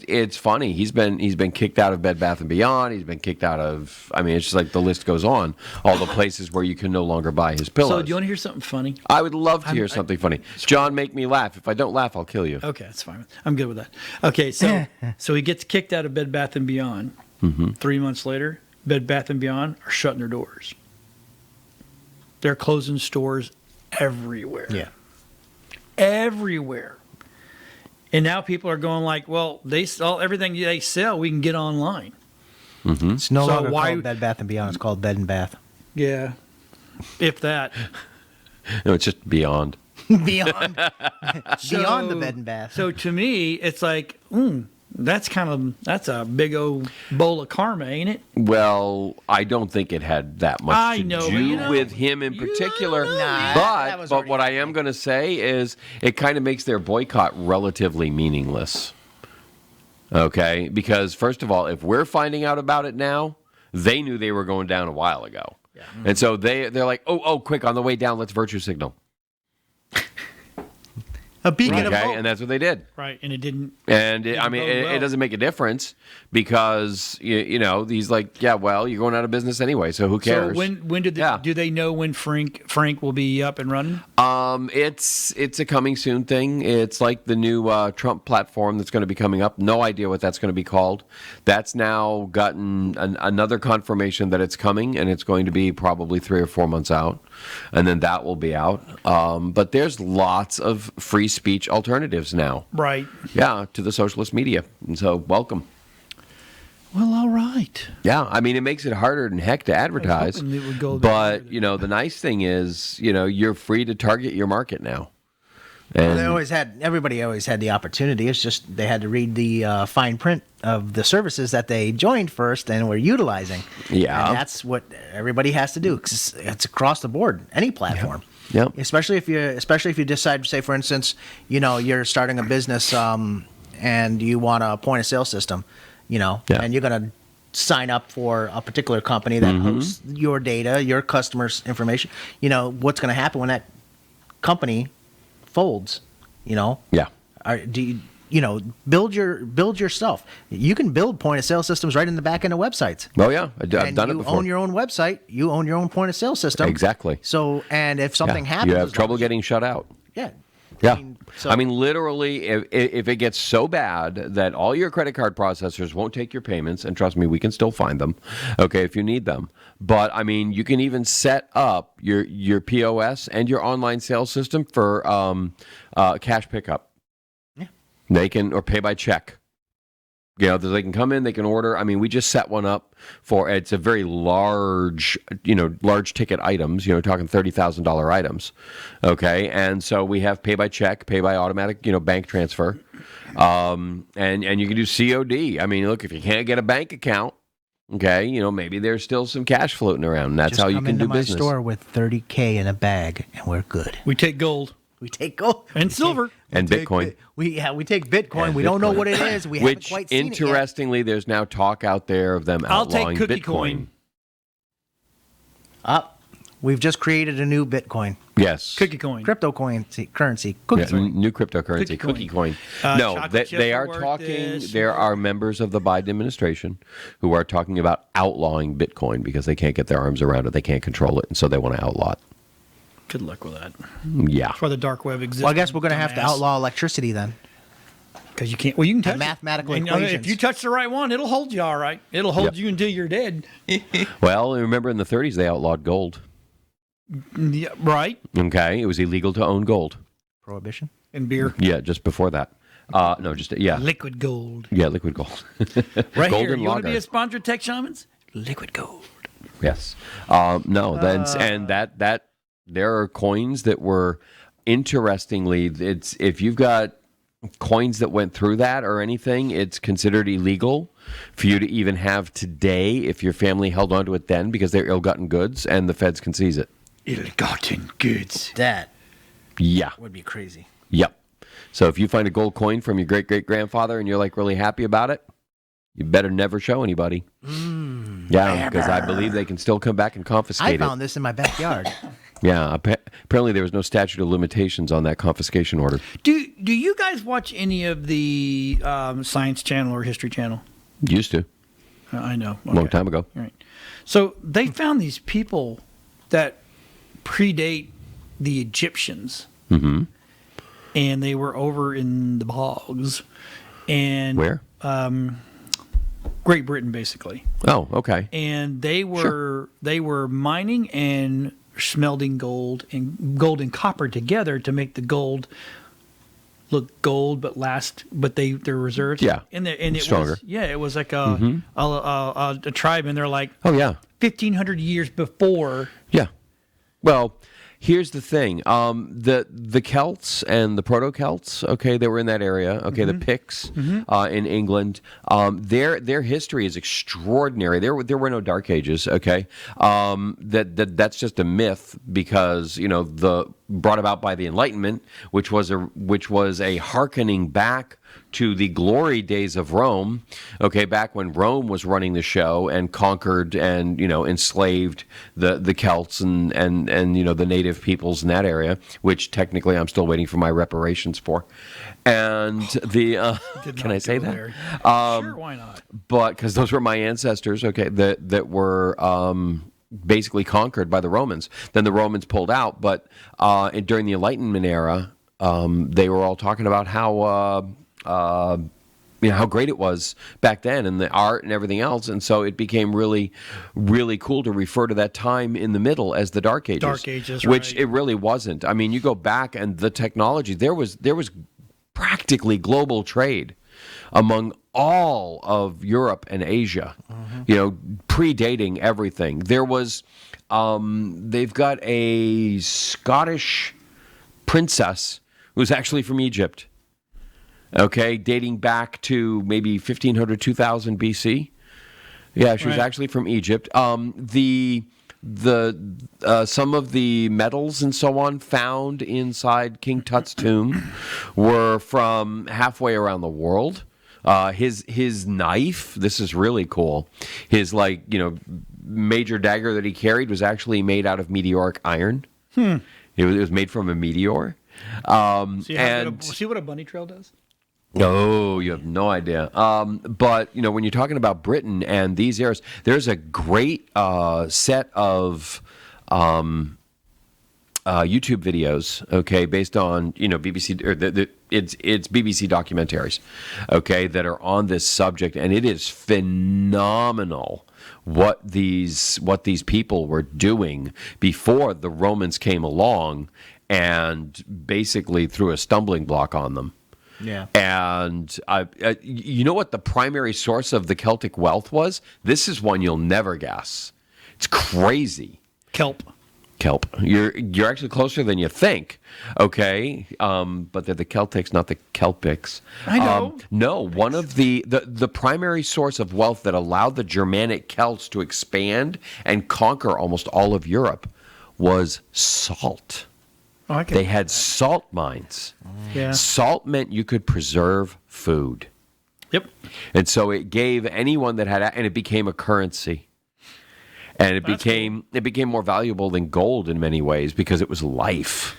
it's funny. He's been kicked out of Bed Bath & Beyond. He's been kicked out of. It's just like the list goes on. All the places where you can no longer buy his pillows. So, do you want to hear something funny? I would love to hear something funny. John, make me laugh. If I don't laugh, I'll kill you. Okay, that's fine. I'm good with that. Okay, so he gets kicked out of Bed Bath & Beyond. 3 months later, Bed Bath & Beyond are shutting their doors. They're closing stores everywhere. Yeah. Everywhere. And now people are going like, well, they sell everything they sell, we can get online. It's no So longer why- called Bed Bath & Beyond. It's called Bed and Bath. Yeah. If that. No, it's just beyond. Beyond beyond the Bed and Bath. So to me, it's like, that's a big old bowl of karma, ain't it? Well, I don't think it had that much I to know, do but with him in particular. Nah, that was But already what I am going to say is it kind of makes their boycott relatively meaningless. Okay? Because, first of all, if we're finding out about it now, they knew they were going down a while ago. And so they're like, oh, quick, on the way down, let's virtue signal. A beacon of Okay, hope. and that's what they did. Right, and it didn't. And Didn't bode it well. doesn't make a difference because you know he's like, yeah, well, you're going out of business anyway, so who cares? So when do they know when Frank will be up and running? It's a coming soon thing. It's like the new Trump platform that's going to be coming up. No idea what that's going to be called. That's now gotten another confirmation that it's coming, and it's going to be probably 3 or 4 months out, and then that will be out. But there's lots of free speech alternatives now. Right. Yeah, to the socialist media. And so, welcome. Well, all right. Yeah, I mean, it makes it harder than heck to advertise. hoping it would go a bit But, further. you know, the nice thing is, you know, you're free to target your market now. And Everybody always had the opportunity. It's just they had to read the fine print of the services that they joined first and were utilizing. Yeah. And that's what everybody has to do. 'Cause it's across the board, any platform. Yep. Especially if you decide, say, for instance, you know, you're starting a business and you want a point of sale system, you know, Yeah. and you're going to sign up for a particular company that Mm-hmm. hosts your data, your customers' information. You know, what's going to happen when that company folds? You know, Yeah. build yourself. You can build point of sale systems right in the back end of websites. Oh, yeah. I've And done it you before. own your own website. You own your own point of sale system. Exactly. So, and if something Yeah. happens, You have as trouble long as- getting shut out. Yeah. Yeah. so- I mean, literally, if it gets so bad that all your credit card processors won't take your payments, and trust me, we can still find them, okay, if you need them. But, I mean, you can even set up your POS and your online sales system for cash pickup. Yeah. They can, or pay by check. You know, they can come in, they can order. I mean, we just set one up for, it's a very large, large ticket items, talking $30,000 items. Okay. And so we have pay by check, pay by automatic, bank transfer. And you can do COD. I mean, look, if you can't get a bank account, okay, maybe there's still some cash floating around. And that's Just how you come can into do my business. store with $30K in a bag, and we're good. We take gold We take gold and silver. And Bitcoin. We take Bitcoin. And We don't know Bitcoin. what it is. We haven't Which, quite seen it yet. interestingly, there's now talk out there of them I'll take outlawing cookie Bitcoin. coin. We've just created a new Bitcoin, Yes. Cookie coin. crypto currency, cookie Yeah, coin. new cryptocurrency, Cookie cookie coin. coin. No, chocolate they chips are are worth talking. this. There are members of the Biden administration who are talking about outlawing Bitcoin because they can't get their arms around it. They can't control it, and so they want to outlaw it. Good luck with that. Yeah. That's why the dark web exists. Well, I guess we're going to have to outlaw electricity then. Because you can't. Well, you can touch it. mathematical And, equations. if you touch the right one, it'll hold you all right. It'll hold Yep. you until you're dead. Well, remember in the 30s they outlawed gold. Yeah, right. Okay, it was illegal to own gold. Prohibition. And beer. Yeah, just before that. No, just yeah, Liquid gold. yeah, liquid gold. Right Golden here. You want to be lager. a sponsor of Tech Shamans? Liquid gold. Yes. No. Then and that there are coins that were interestingly. It's if you've got coins that went through that or anything, it's considered illegal for you to even have today if your family held onto it then because they're ill-gotten goods and the feds can seize it. Ill-gotten goods. That Yeah. would be crazy. Yep. So if you find a gold coin from your great-great-grandfather and you're like really happy about it, you better never show anybody. Yeah, because I believe they can still come back and confiscate I it. found this in my backyard. Yeah, apparently there was no statute of limitations on that confiscation order. Do you guys watch any of the Science Channel or History Channel? Used to, I know. a long Okay. time ago. Right. So they found these people that predate the Egyptians. Mm-hmm. And they were over in the bogs. And Where? Great Britain, basically. Oh, okay. And they were mining and smelting gold and copper together to make the gold look gold but their reserves Yeah, and it stronger. was like a tribe, and they're like Oh, yeah. 1,500 years before. Yeah. Well, here's the thing. The Celts and the Proto-Celts, okay, they were in that area. Okay, the Picts in England. Their history is extraordinary. There were no Dark Ages, okay? That's just a myth because, brought about by the Enlightenment, which was a hearkening back to the glory days of Rome, okay, back when Rome was running the show and conquered and, enslaved the Celts and the native peoples in that area, which technically I'm still waiting for my reparations for. And can I say that? Sure, why not? But because those were my ancestors, okay, that were basically conquered by the Romans. Then the Romans pulled out, but during the Enlightenment era, they were all talking about how how great it was back then, and the art and everything else, and so it became really, really cool to refer to that time in the middle as the Dark Ages. Dark Ages, which right. it really wasn't. I mean, you go back and the technology there was practically global trade among all of Europe and Asia, predating everything. There was, they've got a Scottish princess who's actually from Egypt, okay, dating back to maybe 1500, 2000 BC. Yeah, she was actually from Egypt. Some of the medals and so on found inside King Tut's tomb were from halfway around the world. His knife, this is really cool. His major dagger that he carried was actually made out of meteoric iron. It was made from a meteor. See what a bunny trail does? Oh, you have no idea. But, when you're talking about Britain and these eras, there's a great set of YouTube videos, okay, based on, BBC, or it's BBC documentaries, okay, that are on this subject, and it is phenomenal what these people were doing before the Romans came along and basically threw a stumbling block on them. Yeah. And you know what the primary source of the Celtic wealth was? This is one you'll never guess. It's crazy. Kelp. You're actually closer than you think. Okay, but they're the Celtics, not the Kelpics. I know. No, one of the primary source of wealth that allowed the Germanic Celts to expand and conquer almost all of Europe was salt. Oh, they had salt mines. Yeah. Salt meant you could preserve food. Yep. And so it gave anyone that had, and it became a currency. And it became more valuable than gold in many ways because it was life.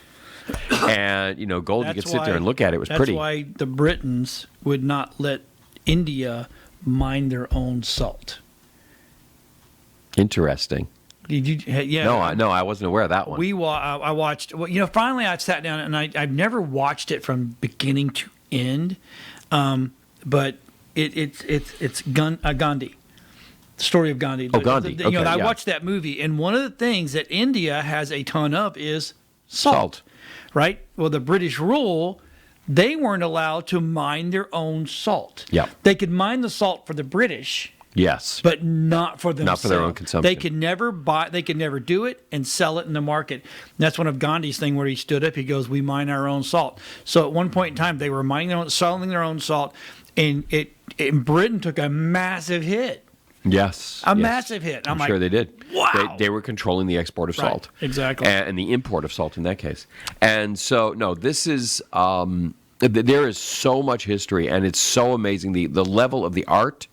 And, gold, you could sit there and look at it. It was pretty. That's why the Britons would not let India mine their own salt. Interesting. Did you? Yeah. No, I wasn't aware of that one. I watched. Well, finally, I sat down and I've never watched it from beginning to end, but it's Gandhi, the story of Gandhi. Oh, Gandhi. I watched that movie, and one of the things that India has a ton of is salt. Right. Well, the British rule. They weren't allowed to mine their own salt. Yeah. They could mine the salt for the British. Yes. But not for themselves. Not for their own consumption. They could never do it and sell it in the market. And that's one of Gandhi's thing where he stood up. He goes, "We mine our own salt." So at one point in time, they were selling their own salt, and Britain took a massive hit. Yes. Massive hit. I'm sure they did. Wow. They were controlling the export of salt. Right, exactly. And the import of salt in that case. And so, no, this is... there is so much history, and it's so amazing the level of the art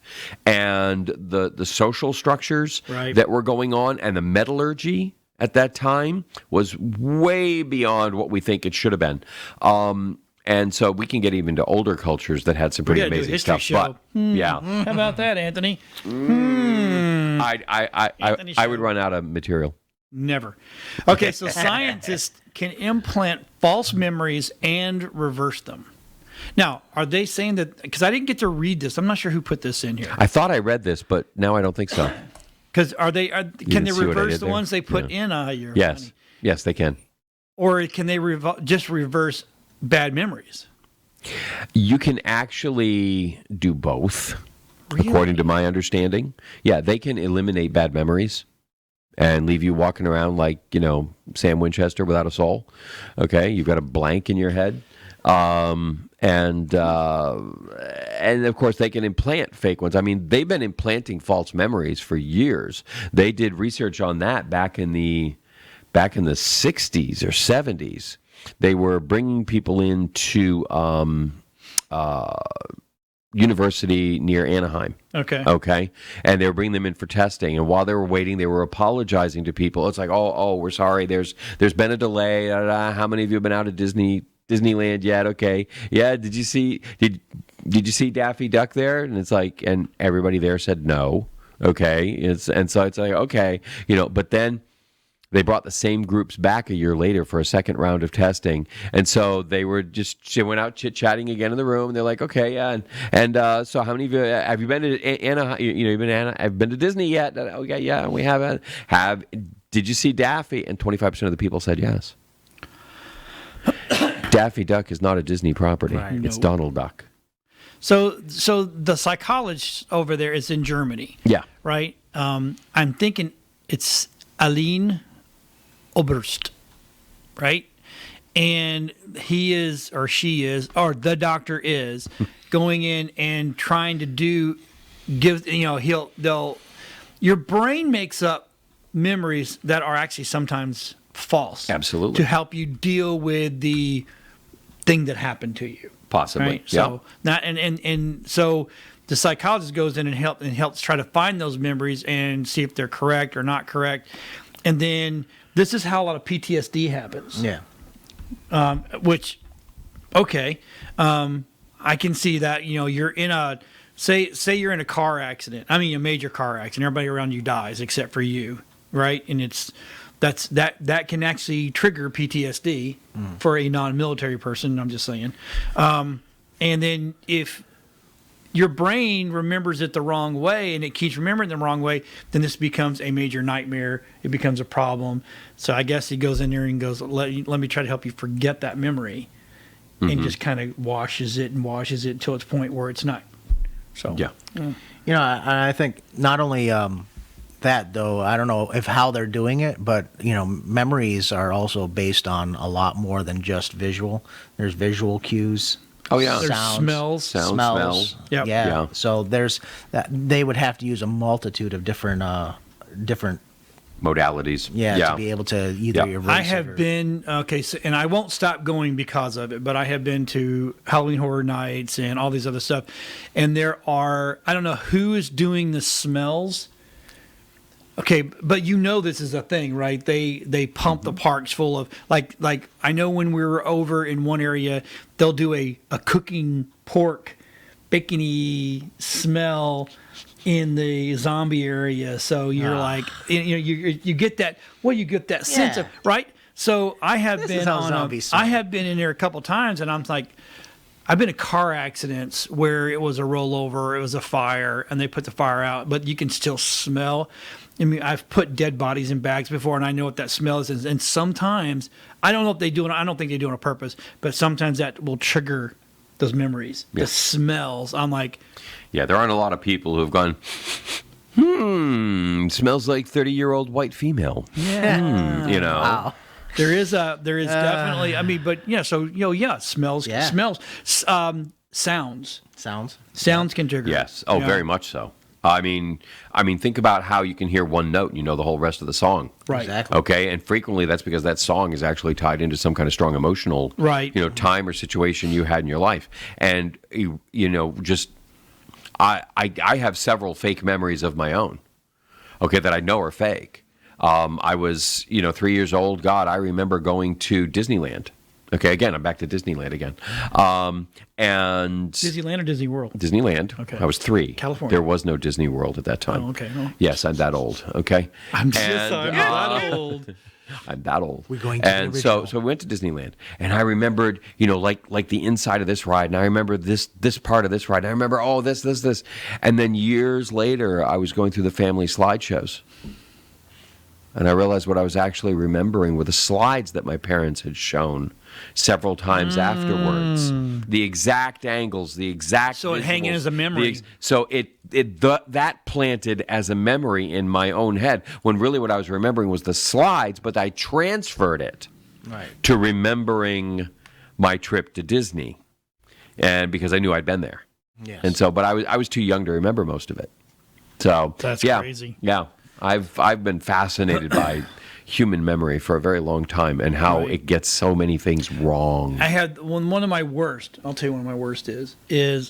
and the social structures that were going on, and the metallurgy at that time was way beyond what we think it should have been. And so we can get even to older cultures that had some pretty amazing stuff. Show. But yeah, how about that, Anthony? I would run out of material. Never. Okay, so scientists can implant false memories and reverse them. Now, are they saying that? Because I didn't get to read this. I'm not sure who put this in here. I thought I read this, but now I don't think so. Because can they reverse the ones they put in? Yes. Yes, they can. Or can they just reverse bad memories? You can actually do both, really? According to my understanding. Yeah, they can eliminate bad memories and leave you walking around like, Sam Winchester without a soul. Okay, you've got a blank in your head. And of course they can implant fake ones. I mean, they've been implanting false memories for years. They did research on that back in the 60s or 70s. They were bringing people into university near Anaheim. Okay. And they were bringing them in for testing. And while they were waiting, they were apologizing to people. It's like, oh, we're sorry. There's been a delay. How many of you have been out of Disneyland yet? Okay. Yeah. Did you see Daffy Duck there? And it's like, and everybody there said no. Okay. And so it's like, okay, but then they brought the same groups back a year later for a second round of testing. And so they went out chit-chatting again in the room. And they're like, okay, yeah. And so how many of you, have you been to Anaheim? Have been to Disney yet? Okay, yeah, we haven't. Did you see Daffy? And 25% of the people said yes. Daffy Duck is not a Disney property. Right. It's Donald Duck. So the psychologist over there is in Germany. Yeah. Right? I'm thinking it's Aline Oberst, right? And he is, or she is, or the doctor is going in and trying to your brain makes up memories that are actually sometimes false. Absolutely. To help you deal with the thing that happened to you. Possibly. Right? So so the psychologist goes in and helps try to find those memories and see if they're correct or not correct. And then this is how a lot of PTSD happens. Yeah. Which, okay, I can see that. You're in a say you're in a car accident. I mean, a major car accident. Everybody around you dies except for you, right? And that can actually trigger PTSD for a non-military person. I'm just saying. And then if your brain remembers it the wrong way and it keeps remembering it the wrong way, then this becomes a major nightmare. It becomes a problem. So I guess he goes in there and goes, let me try to help you forget that memory, and just kind of washes it until it's point where it's not. So yeah. I think not only that though, I don't know how they're doing it, but memories are also based on a lot more than just visual. There's visual cues. Oh yeah, there's sounds, smells. Yep. Yeah. So there's that. They would have to use a multitude of different modalities. Yeah, to be able to either erase I have been and I won't stop going because of it. But I have been to Halloween Horror Nights and all these other stuff, and I don't know who is doing the smells. Okay, but this is a thing, right? They pump the parks full of like I know when we were over in one area, they'll do a cooking pork bacony smell in the zombie area. So you're like you get that sense of, right? So I have been in there a couple times, and I'm like, I've been in car accidents where it was a rollover, it was a fire, and they put the fire out, but you can still smell. I mean, I've put dead bodies in bags before, and I know what that smell is. And sometimes, I don't know if they do it. I don't think they do it on purpose, but sometimes that will trigger those memories, the smells. I'm like, yeah, there aren't a lot of people who have gone, smells like 30-year-old white female. Yeah, Wow. There is definitely. I mean, but smells, sounds can trigger. Yes. Oh, very much so. I mean, think about how you can hear one note and you know the whole rest of the song. Right. Exactly. Okay, and frequently that's because that song is actually tied into some kind of strong emotional, time or situation you had in your life. And I have several fake memories of my own. Okay, that I know are fake. I was 3 years old. God, I remember going to Disneyland. Okay, again, I'm back to Disneyland again. And Disneyland or Disney World? Disneyland. Okay. I was 3. California. There was no Disney World at that time. Oh, okay. Well. Yes, I'm that old. Okay. I'm that old. I'm that old. We're going to the original. So we went to Disneyland, and I remembered, like the inside of this ride, and I remember this part of this ride, and I remember this, and then years later, I was going through the family slideshows. And I realized what I was actually remembering were the slides that my parents had shown several times afterwards. The exact angles, the exact So it hanging as a memory. That planted as a memory in my own head, when really what I was remembering was the slides, but I transferred it to remembering my trip to Disney, and because I knew I'd been there. Yes. And so, but I was too young to remember most of it. So that's crazy. Yeah. I've been fascinated by, human memory for a very long time and how it gets so many things wrong. I had one of my worst. I'll tell you one of my worst is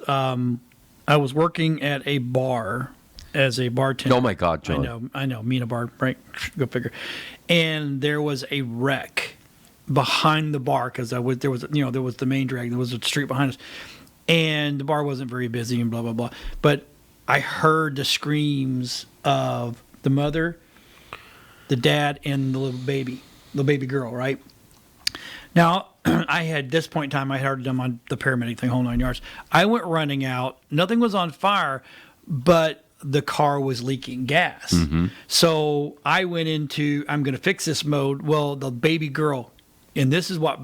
I was working at a bar as a bartender. Oh my God, John! I know. Me in a bar, right? Go figure. And there was a wreck behind the bar because there was the main drag. There was a street behind us, and the bar wasn't very busy and blah blah blah. But I heard the screams of the mother, the dad, and the little baby girl. Right now, I had this point in time. I had already done the paramedic thing, whole 9 yards. I went running out. Nothing was on fire, but the car was leaking gas. Mm-hmm. So I went into I'm going to fix this mode. Well, the baby girl, and this is what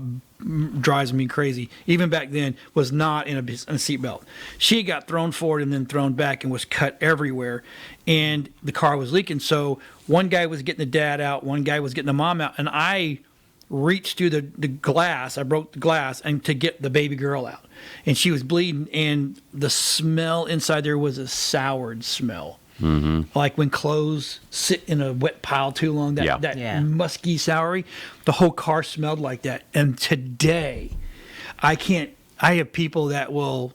drives me crazy, even back then, was not in a seatbelt. She got thrown forward and then thrown back and was cut everywhere. And the car was leaking. So one guy was getting the dad out, one guy was getting the mom out, and I reached through the glass. I broke the glass and to get the baby girl out. And she was bleeding, and the smell inside there was a soured smell. Mm-hmm. Like when clothes sit in a wet pile too long, that musky, soury. The whole car smelled like that. And today, I have people that will,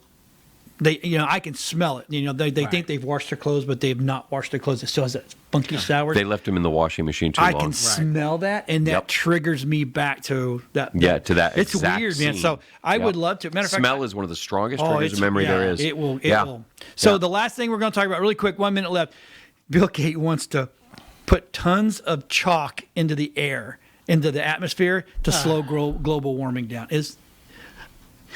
I can smell it. They think they've washed their clothes, but they've not washed their clothes. It still has that funky sour. They left them in the washing machine too long. I can smell that, and that triggers me back to that. Yeah, to that. It's weird, man. So I would love to. Matter of fact, smell is one of the strongest triggers of memory there is. It will. So the last thing we're going to talk about, really quick, 1 minute left. Bill Gates wants to put tons of chalk into the air, into the atmosphere to slow global warming down.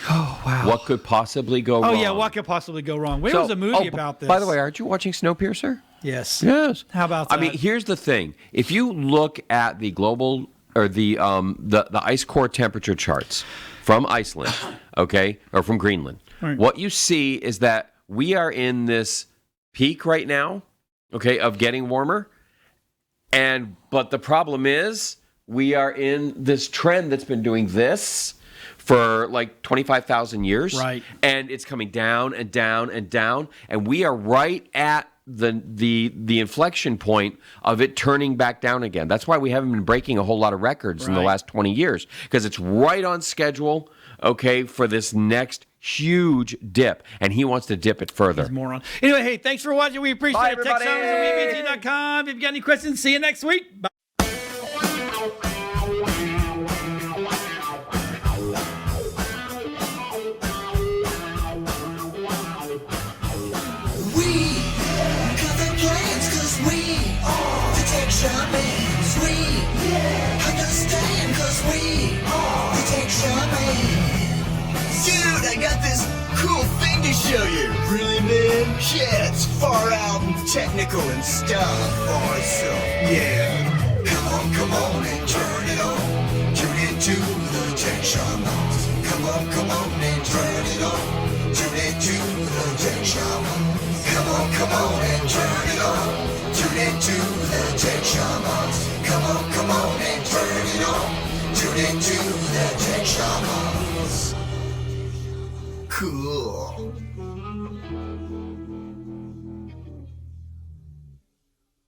Oh, wow. What could possibly go wrong? Oh, yeah, what could possibly go wrong? There was a movie about this. By the way, aren't you watching Snowpiercer? Yes. Yes. How about that? I mean, here's the thing. If you look at the global or the ice core temperature charts from Iceland, okay, or from Greenland, what you see is that we are in this peak right now, okay, of getting warmer. But the problem is we are in this trend that's been doing this for like 25,000 years. Right. And it's coming down and down and down. And we are right at the inflection point of it turning back down again. That's why we haven't been breaking a whole lot of records in the last 20 years, because it's right on schedule, okay, for this next huge dip. And he wants to dip it further. He's a moron. Anyway, hey, thanks for watching. We appreciate it. Everybody. TechShowers@WeBT.com. If you've got any questions, see you next week. Bye. Shamans, we understand, cause we take shamans. Dude, I got this cool thing to show you. Really, man? Yeah, it's far out and technical and stuff. So, yeah. Come on and turn it on. Tune into the Tech Shamans. Come on and turn it on. Tune into the Tech Shamans. Come on and turn it on. Tune into the Tech Shamans. Come on and turn it on. Tune into the Tech Shamans. Cool.